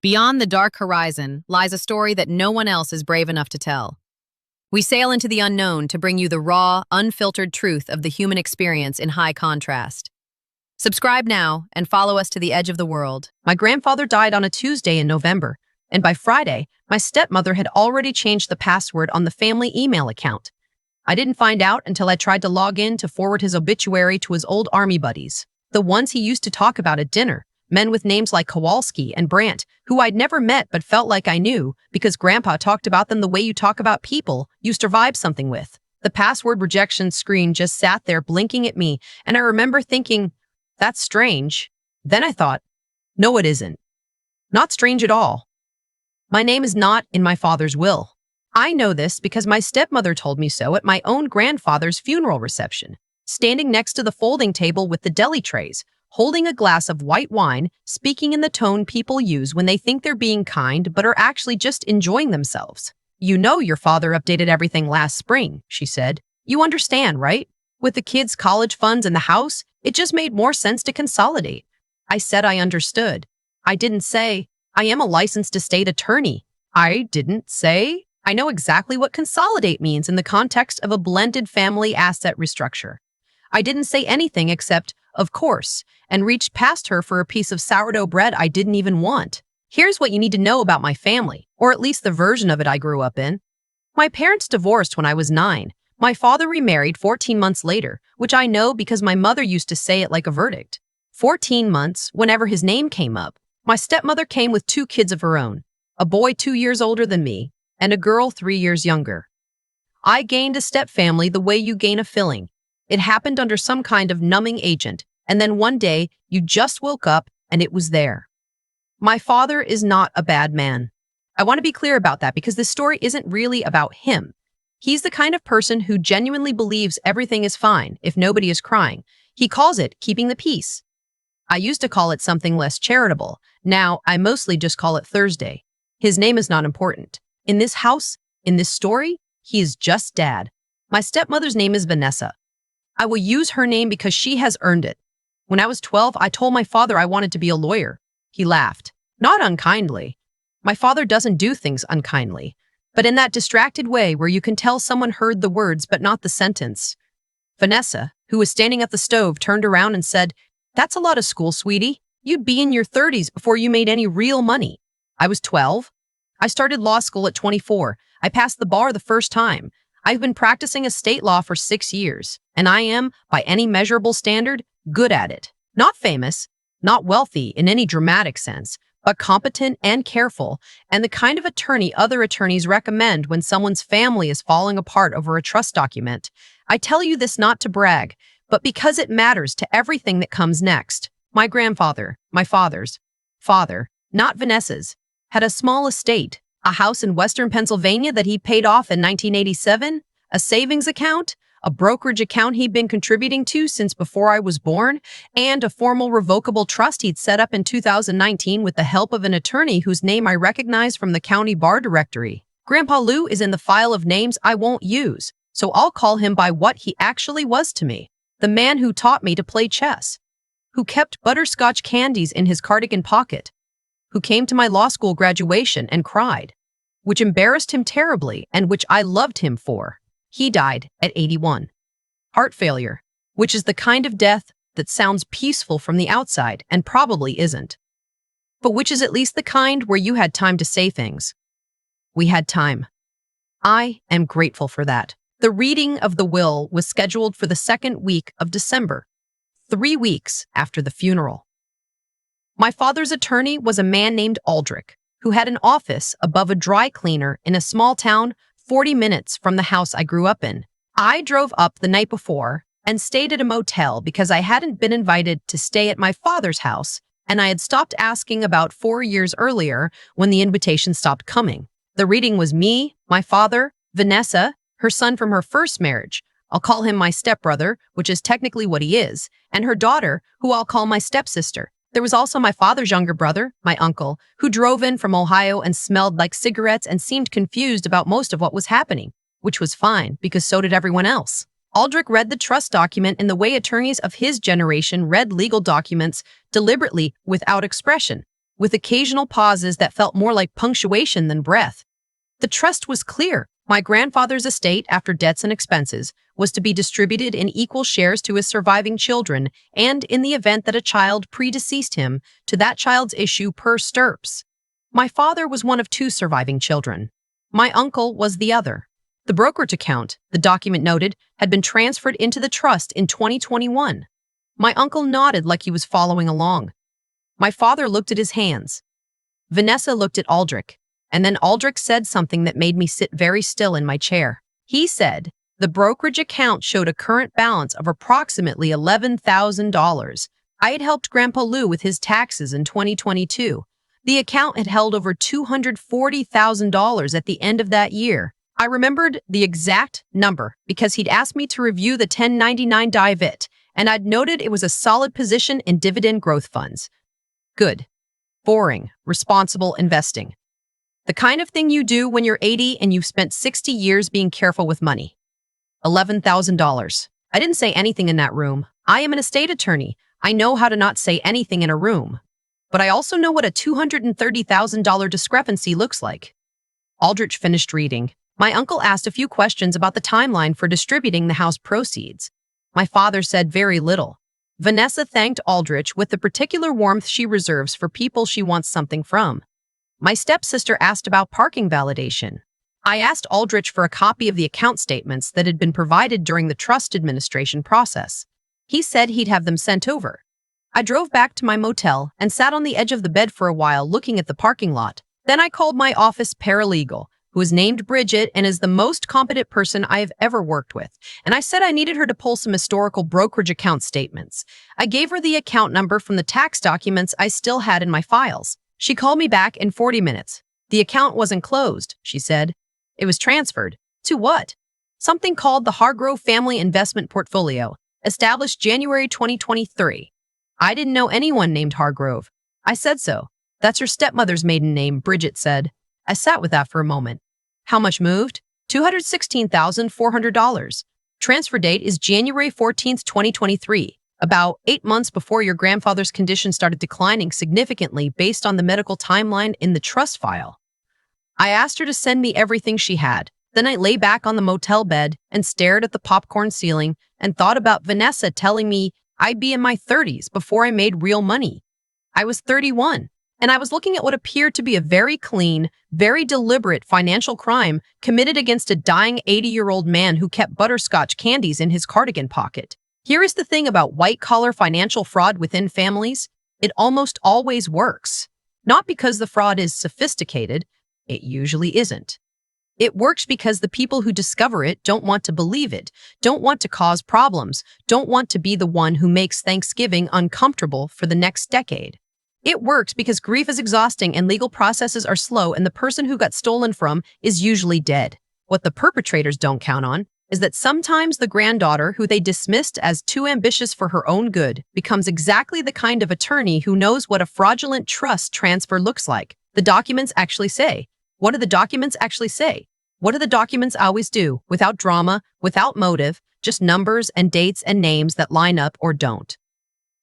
Beyond the dark horizon lies a story that no one else is brave enough to tell. We sail into the unknown to bring you the raw, unfiltered truth of the human experience in high contrast. Subscribe now and follow us to the edge of the world. My grandfather died on a Tuesday in November, and by Friday, my stepmother had already changed the password on the family email account. I didn't find out until I tried to log in to forward his obituary to his old army buddies, the ones he used to talk about at dinner. Men with names like Kowalski and Brandt, who I'd never met but felt like I knew because Grandpa talked about them the way you talk about people you survived something with. The password rejection screen just sat there blinking at me, and I remember thinking, that's strange. Then I thought, no, it isn't. Not strange at all. My name is not in my father's will. I know this because my stepmother told me so at my own grandfather's funeral reception, standing next to the folding table with the deli trays, holding a glass of white wine, speaking in the tone people use when they think they're being kind but are actually just enjoying themselves. You know your father updated everything last spring, she said. You understand, right? With the kids' college funds and the house, it just made more sense to consolidate. I said I understood. I didn't say, I am a licensed estate attorney. I didn't say, I know exactly what consolidate means in the context of a blended family asset restructure. I didn't say anything except, of course, and reached past her for a piece of sourdough bread I didn't even want. Here's what you need to know about my family, or at least the version of it I grew up in. My parents divorced when I was 9. My father remarried 14 months later, which I know because my mother used to say it like a verdict. 14 months, whenever his name came up. My stepmother came with 2 kids of her own, a boy 2 years older than me, and a girl 3 years younger. I gained a stepfamily the way you gain a filling. It happened under some kind of numbing agent, and then one day, you just woke up and it was there. My father is not a bad man. I want to be clear about that because this story isn't really about him. He's the kind of person who genuinely believes everything is fine if nobody is crying. He calls it keeping the peace. I used to call it something less charitable. Now, I mostly just call it Thursday. His name is not important. In this house, in this story, he is just Dad. My stepmother's name is Vanessa. I will use her name because she has earned it. When I was 12, I told my father I wanted to be a lawyer. He laughed. Not unkindly. My father doesn't do things unkindly, but in that distracted way where you can tell someone heard the words but not the sentence. Vanessa, who was standing at the stove, turned around and said, "That's a lot of school, sweetie. You'd be in your 30s before you made any real money." I was 12. I started law school at 24. I passed the bar the first time. I've been practicing estate law for 6 years, and I am, by any measurable standard, good at it. Not famous, not wealthy in any dramatic sense, but competent and careful, and the kind of attorney other attorneys recommend when someone's family is falling apart over a trust document. I tell you this not to brag, but because it matters to everything that comes next. My grandfather, my father's father, not Vanessa's, had a small estate, a house in western Pennsylvania that he paid off in 1987, a savings account, a brokerage account he'd been contributing to since before I was born, and a formal revocable trust he'd set up in 2019 with the help of an attorney whose name I recognize from the county bar directory. Grandpa Lou is in the file of names I won't use, so I'll call him by what he actually was to me. The man who taught me to play chess, who kept butterscotch candies in his cardigan pocket, who came to my law school graduation and cried, which embarrassed him terribly and which I loved him for. He died at 81. Heart failure, which is the kind of death that sounds peaceful from the outside and probably isn't, but which is at least the kind where you had time to say things. We had time. I am grateful for that. The reading of the will was scheduled for the second week of December, 3 weeks after the funeral. My father's attorney was a man named Aldrich, who had an office above a dry cleaner in a small town 40 minutes from the house I grew up in. I drove up the night before and stayed at a motel because I hadn't been invited to stay at my father's house, and I had stopped asking about 4 years earlier when the invitation stopped coming. The reading was me, my father, Vanessa, her son from her first marriage, I'll call him my stepbrother, which is technically what he is, and her daughter, who I'll call my stepsister. There was also my father's younger brother, my uncle, who drove in from Ohio and smelled like cigarettes and seemed confused about most of what was happening, which was fine because so did everyone else. Aldrich read the trust document in the way attorneys of his generation read legal documents, deliberately without expression, with occasional pauses that felt more like punctuation than breath. The trust was clear. My grandfather's estate, after debts and expenses, was to be distributed in equal shares to his surviving children, and in the event that a child predeceased him, to that child's issue per stirps. My father was one of 2 surviving children. My uncle was the other. The brokerage account, the document noted, had been transferred into the trust in 2021. My uncle nodded like he was following along. My father looked at his hands. Vanessa looked at Aldrich, and then Aldrich said something that made me sit very still in my chair. He said, the brokerage account showed a current balance of approximately $11,000. I had helped Grandpa Lou with his taxes in 2022. The account had held over $240,000 at the end of that year. I remembered the exact number because he'd asked me to review the 1099 divit, and I'd noted it was a solid position in dividend growth funds. Good. Boring, responsible investing. The kind of thing you do when you're 80 and you've spent 60 years being careful with money. $11,000. I didn't say anything in that room. I am an estate attorney. I know how to not say anything in a room. But I also know what a $230,000 discrepancy looks like. Aldrich finished reading. My uncle asked a few questions about the timeline for distributing the house proceeds. My father said very little. Vanessa thanked Aldrich with the particular warmth she reserves for people she wants something from. My stepsister asked about parking validation. I asked Aldrich for a copy of the account statements that had been provided during the trust administration process. He said he'd have them sent over. I drove back to my motel and sat on the edge of the bed for a while looking at the parking lot. Then I called my office paralegal, who is named Bridget and is the most competent person I have ever worked with, and I said I needed her to pull some historical brokerage account statements. I gave her the account number from the tax documents I still had in my files. She called me back in 40 minutes. The account wasn't closed, she said. It was transferred. To what? Something called the Hargrove Family Investment Portfolio, established January 2023. I didn't know anyone named Hargrove. I said so. That's your stepmother's maiden name, Bridget said. I sat with that for a moment. How much moved? $216,400. Transfer date is January 14th, 2023. About 8 months before your grandfather's condition started declining significantly based on the medical timeline in the trust file. I asked her to send me everything she had. Then I lay back on the motel bed and stared at the popcorn ceiling and thought about Vanessa telling me I'd be in my 30s before I made real money. I was 31, and I was looking at what appeared to be a very clean, very deliberate financial crime committed against a dying 80-year-old man who kept butterscotch candies in his cardigan pocket. Here is the thing about white-collar financial fraud within families. It almost always works. Not because the fraud is sophisticated. It usually isn't. It works because the people who discover it don't want to believe it, don't want to cause problems, don't want to be the one who makes Thanksgiving uncomfortable for the next decade. It works because grief is exhausting and legal processes are slow and the person who got stolen from is usually dead. What the perpetrators don't count on is that sometimes the granddaughter, who they dismissed as too ambitious for her own good, becomes exactly the kind of attorney who knows what a fraudulent trust transfer looks like. The documents actually say. What do the documents actually say? What do the documents always do? Without drama, without motive, just numbers and dates and names that line up or don't.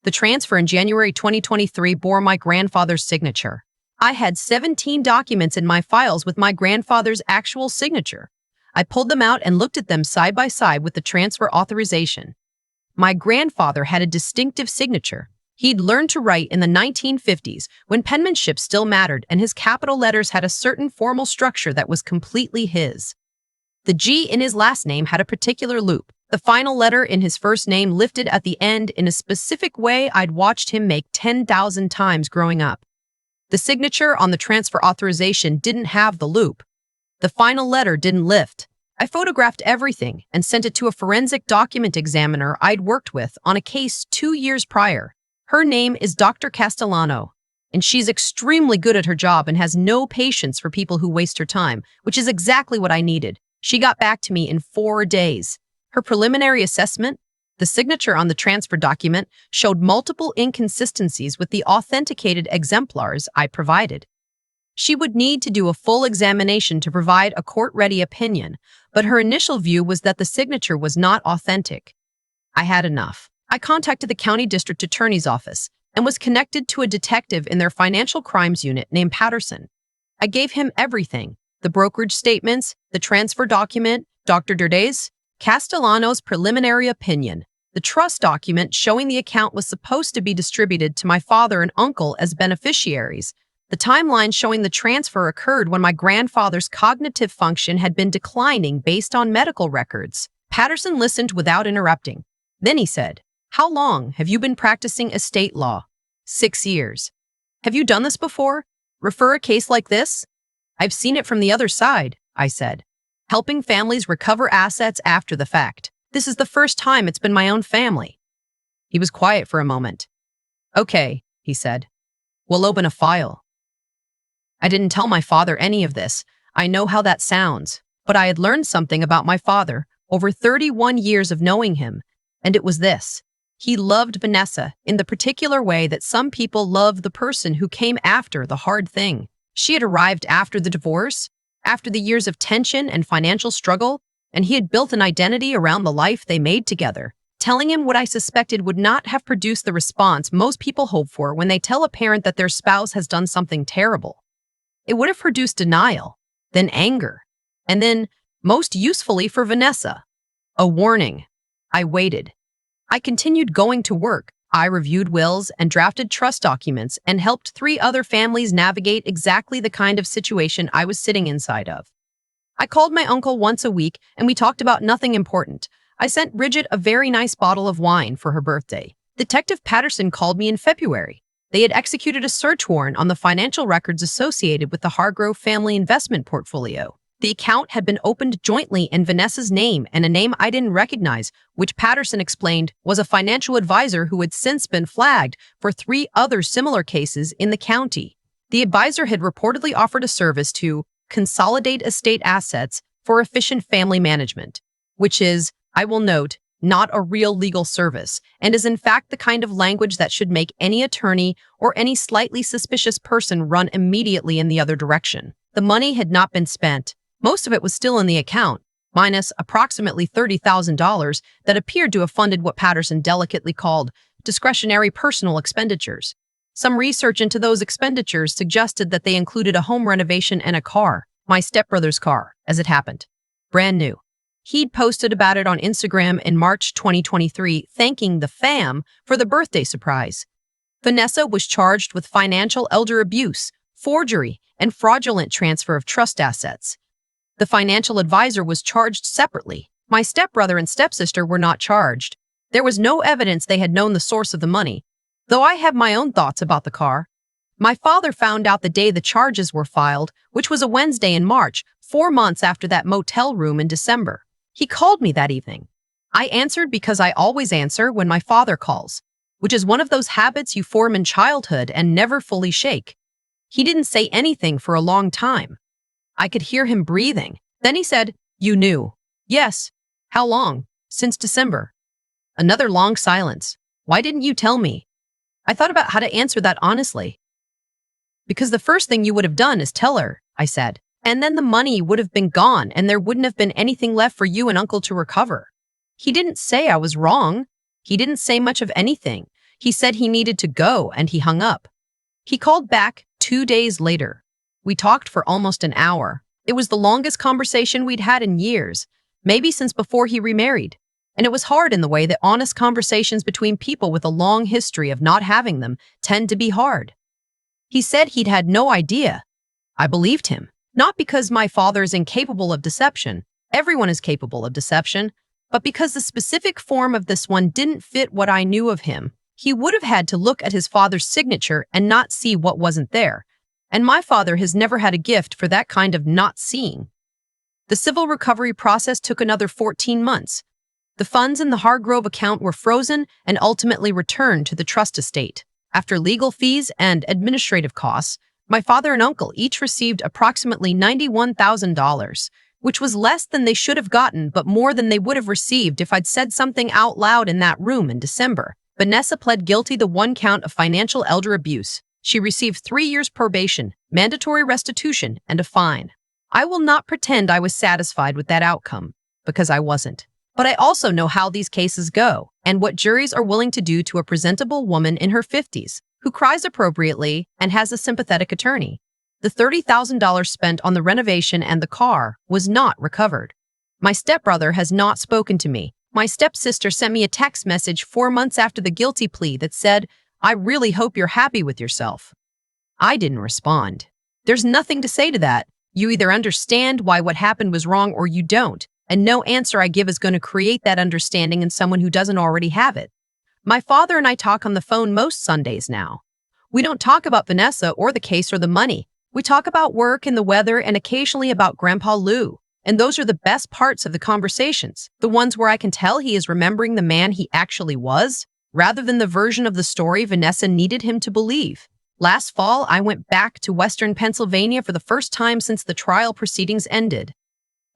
The transfer in January 2023 bore my grandfather's signature. I had 17 documents in my files with my grandfather's actual signature. I pulled them out and looked at them side by side with the transfer authorization. My grandfather had a distinctive signature. He'd learned to write in the 1950s when penmanship still mattered and his capital letters had a certain formal structure that was completely his. The G in his last name had a particular loop, the final letter in his first name lifted at the end in a specific way I'd watched him make 10,000 times growing up. The signature on the transfer authorization didn't have the loop. The final letter didn't lift. I photographed everything and sent it to a forensic document examiner I'd worked with on a case 2 years prior. Her name is Dr. Castellano, and she's extremely good at her job and has no patience for people who waste her time, which is exactly what I needed. She got back to me in 4 days. Her preliminary assessment, the signature on the transfer document, showed multiple inconsistencies with the authenticated exemplars I provided. She would need to do a full examination to provide a court-ready opinion, but her initial view was that the signature was not authentic. I had enough. I contacted the county district attorney's office and was connected to a detective in their financial crimes unit named Patterson. I gave him everything: the brokerage statements, the transfer document, Dr. Durde's Castellano's preliminary opinion, the trust document showing the account was supposed to be distributed to my father and uncle as beneficiaries, the timeline showing the transfer occurred when my grandfather's cognitive function had been declining based on medical records. Patterson listened without interrupting. Then he said, "How long have you been practicing estate law?" 6 years. "Have you done this before? Refer a case like this?" "I've seen it from the other side," I said. "Helping families recover assets after the fact. This is the first time it's been my own family." He was quiet for a moment. "Okay," he said. "We'll open a file." I didn't tell my father any of this. I know how that sounds, but I had learned something about my father over 31 years of knowing him, and it was this. He loved Vanessa in the particular way that some people love the person who came after the hard thing. She had arrived after the divorce, after the years of tension and financial struggle, and he had built an identity around the life they made together. Telling him what I suspected would not have produced the response most people hope for when they tell a parent that their spouse has done something terrible. It would have produced denial, then anger, and then, most usefully for Vanessa, a warning. I waited. I continued going to work. I reviewed wills and drafted trust documents and helped 3 other families navigate exactly the kind of situation I was sitting inside of. I called my uncle once a week and we talked about nothing important. I sent Bridget a very nice bottle of wine for her birthday. Detective Patterson called me in February. They had executed a search warrant on the financial records associated with the Hargrove family investment portfolio. The account had been opened jointly in Vanessa's name and a name I didn't recognize, which Patterson explained was a financial advisor who had since been flagged for 3 other similar cases in the county. The advisor had reportedly offered a service to consolidate estate assets for efficient family management, which is, I will note, not a real legal service, and is in fact the kind of language that should make any attorney or any slightly suspicious person run immediately in the other direction. The money had not been spent. Most of it was still in the account, minus approximately $30,000 that appeared to have funded what Patterson delicately called discretionary personal expenditures. Some research into those expenditures suggested that they included a home renovation and a car, my stepbrother's car, as it happened. Brand new. He'd posted about it on Instagram in March 2023, thanking the fam for the birthday surprise. Vanessa was charged with financial elder abuse, forgery, and fraudulent transfer of trust assets. The financial advisor was charged separately. My stepbrother and stepsister were not charged. There was no evidence they had known the source of the money, though I have my own thoughts about the car. My father found out the day the charges were filed, which was a Wednesday in March, 4 months after that motel room in December. He called me that evening. I answered because I always answer when my father calls, which is one of those habits you form in childhood and never fully shake. He didn't say anything for a long time. I could hear him breathing. Then he said, "You knew." "Yes." "How long?" "Since December." Another long silence. "Why didn't you tell me?" I thought about how to answer that honestly. "Because the first thing you would have done is tell her," I said. "And then the money would have been gone and there wouldn't have been anything left for you and Uncle to recover." He didn't say I was wrong. He didn't say much of anything. He said he needed to go and he hung up. He called back 2 days later. We talked for almost an hour. It was the longest conversation we'd had in years, maybe since before he remarried. And it was hard in the way that honest conversations between people with a long history of not having them tend to be hard. He said he'd had no idea. I believed him. Not because my father is incapable of deception. Everyone is capable of deception. But because the specific form of this one didn't fit what I knew of him. He would have had to look at his father's signature and not see what wasn't there. And my father has never had a gift for that kind of not seeing. The civil recovery process took another 14 months. The funds in the Hargrove account were frozen and ultimately returned to the trust estate. After legal fees and administrative costs, my father and uncle each received approximately $91,000, which was less than they should have gotten but more than they would have received if I'd said something out loud in that room in December. Vanessa pled guilty to 1 count of financial elder abuse. She received 3 years probation, mandatory restitution, and a fine. I will not pretend I was satisfied with that outcome, because I wasn't. But I also know how these cases go, and what juries are willing to do to a presentable woman in her 50s. who cries appropriately and has a sympathetic attorney. The $30,000 spent on the renovation and the car was not recovered. My stepbrother has not spoken to me. My stepsister sent me a text message 4 months after the guilty plea that said, "I really hope you're happy with yourself." I didn't respond. There's nothing to say to that. You either understand why what happened was wrong or you don't, and no answer I give is going to create that understanding in someone who doesn't already have it. My father and I talk on the phone most Sundays now. We don't talk about Vanessa or the case or the money. We talk about work and the weather and occasionally about Grandpa Lou. And those are the best parts of the conversations, the ones where I can tell he is remembering the man he actually was, rather than the version of the story Vanessa needed him to believe. Last fall, I went back to Western Pennsylvania for the first time since the trial proceedings ended.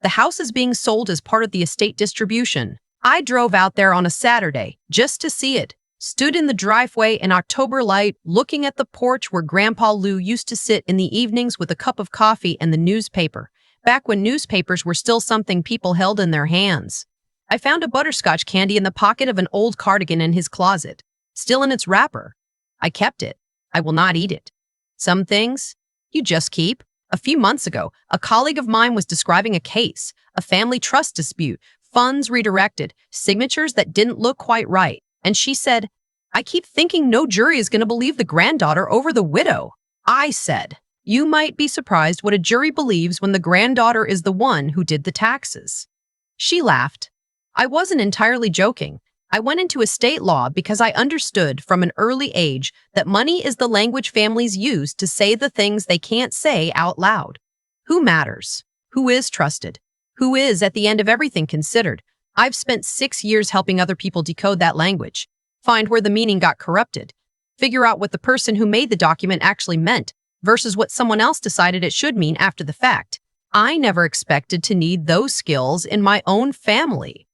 The house is being sold as part of the estate distribution. I drove out there on a Saturday just to see it, stood in the driveway in October light, looking at the porch where Grandpa Lou used to sit in the evenings with a cup of coffee and the newspaper, back when newspapers were still something people held in their hands. I found a butterscotch candy in the pocket of an old cardigan in his closet, still in its wrapper. I kept it. I will not eat it. Some things you just keep. A few months ago, a colleague of mine was describing a case, a family trust dispute, funds redirected, signatures that didn't look quite right. And she said, "I keep thinking no jury is going to believe the granddaughter over the widow." I said, "You might be surprised what a jury believes when the granddaughter is the one who did the taxes." She laughed. I wasn't entirely joking. I went into estate law because I understood from an early age that money is the language families use to say the things they can't say out loud. Who matters? Who is trusted? Who is at the end of everything considered? I've spent 6 years helping other people decode that language, find where the meaning got corrupted, figure out what the person who made the document actually meant versus what someone else decided it should mean after the fact. I never expected to need those skills in my own family.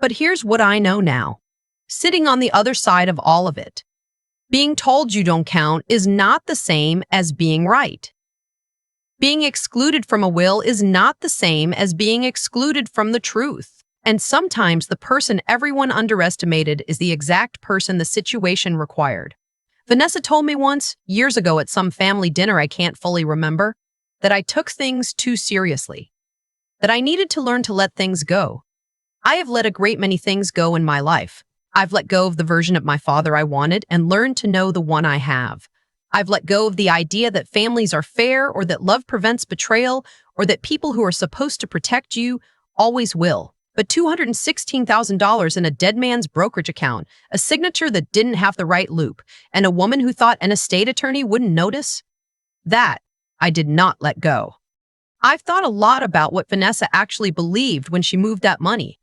But here's what I know now. Sitting on the other side of all of it. Being told you don't count is not the same as being right. Being excluded from a will is not the same as being excluded from the truth. And sometimes the person everyone underestimated is the exact person the situation required. Vanessa told me once, years ago at some family dinner I can't fully remember, that I took things too seriously. That I needed to learn to let things go. I have let a great many things go in my life. I've let go of the version of my father I wanted and learned to know the one I have. I've let go of the idea that families are fair or that love prevents betrayal or that people who are supposed to protect you always will. But $216,000 in a dead man's brokerage account, a signature that didn't have the right loop, and a woman who thought an estate attorney wouldn't notice? That I did not let go. I've thought a lot about what Vanessa actually believed when she moved that money.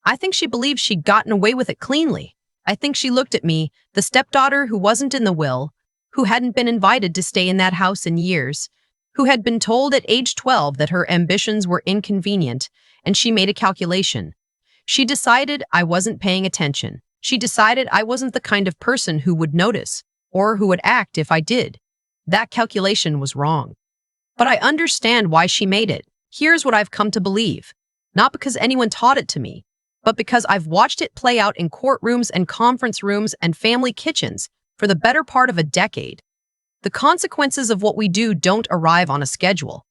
I think she believed she'd gotten away with it cleanly. I think she looked at me, the stepdaughter who wasn't in the will, who hadn't been invited to stay in that house in years, who had been told at age 12 that her ambitions were inconvenient, and she made a calculation. She decided I wasn't paying attention. She decided I wasn't the kind of person who would notice, or who would act if I did. That calculation was wrong. But I understand why she made it. Here's what I've come to believe. Not because anyone taught it to me, but because I've watched it play out in courtrooms and conference rooms and family kitchens for the better part of a decade. The consequences of what we do don't arrive on a schedule.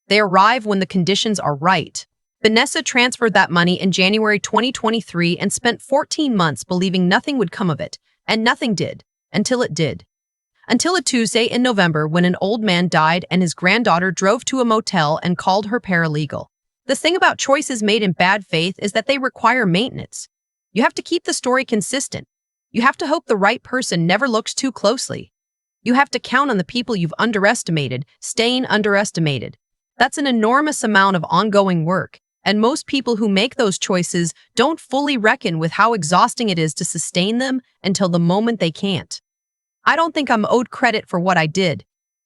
They arrive when the conditions are right. Vanessa transferred that money in January 2023 and spent 14 months believing nothing would come of it, and nothing did, until it did. Until a Tuesday in November when an old man died and his granddaughter drove to a motel and called her paralegal. The thing about choices made in bad faith is that they require maintenance. You have to keep the story consistent. You have to hope the right person never looks too closely. You have to count on the people you've underestimated staying underestimated. That's an enormous amount of ongoing work, and most people who make those choices don't fully reckon with how exhausting it is to sustain them until the moment they can't. I don't think I'm owed credit for what I did.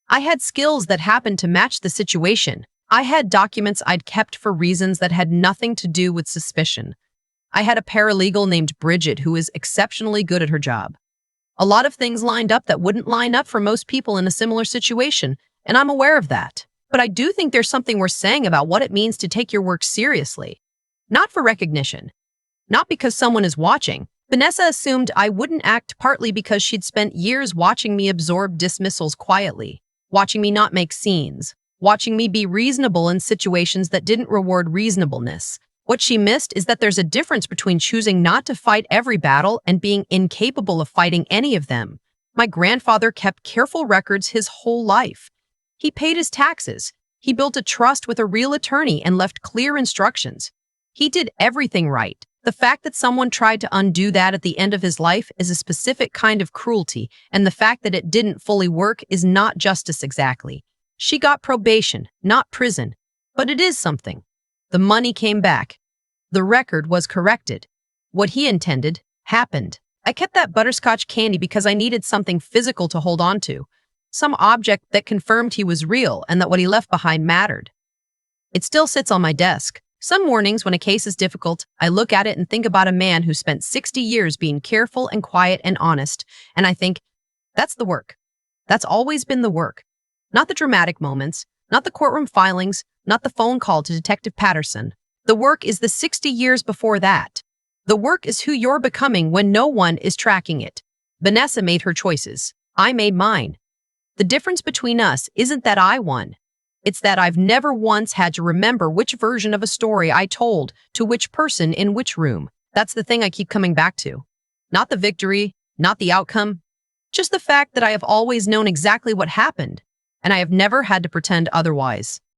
I had skills that happened to match the situation. I had documents I'd kept for reasons that had nothing to do with suspicion. I had a paralegal named Bridget who is exceptionally good at her job. A lot of things lined up that wouldn't line up for most people in a similar situation, and I'm aware of that. But I do think there's something worth saying about what it means to take your work seriously. Not for recognition. Not because someone is watching, Vanessa assumed I wouldn't act partly because she'd spent years watching me absorb dismissals quietly, watching me not make scenes, watching me be reasonable in situations that didn't reward reasonableness. What she missed is that there's a difference between choosing not to fight every battle and being incapable of fighting any of them. My grandfather kept careful records his whole life. He paid his taxes. He built a trust with a real attorney and left clear instructions. He did everything right. The fact that someone tried to undo that at the end of his life is a specific kind of cruelty, and the fact that it didn't fully work is not justice exactly. She got probation, not prison, but it is something. The money came back. The record was corrected. What he intended happened. I kept that butterscotch candy because I needed something physical to hold on to, some object that confirmed he was real and that what he left behind mattered. It still sits on my desk. Some mornings when a case is difficult, I look at it and think about a man who spent 60 years being careful and quiet and honest, and I think, that's the work. That's always been the work. Not the dramatic moments, not the courtroom filings, not the phone call to Detective Patterson. The work is the 60 years before that. The work is who you're becoming when no one is tracking it. Vanessa made her choices. I made mine. The difference between us isn't that I won. It's that I've never once had to remember which version of a story I told to which person in which room. That's the thing I keep coming back to. Not the victory, not the outcome, just the fact that I have always known exactly what happened, and I have never had to pretend otherwise.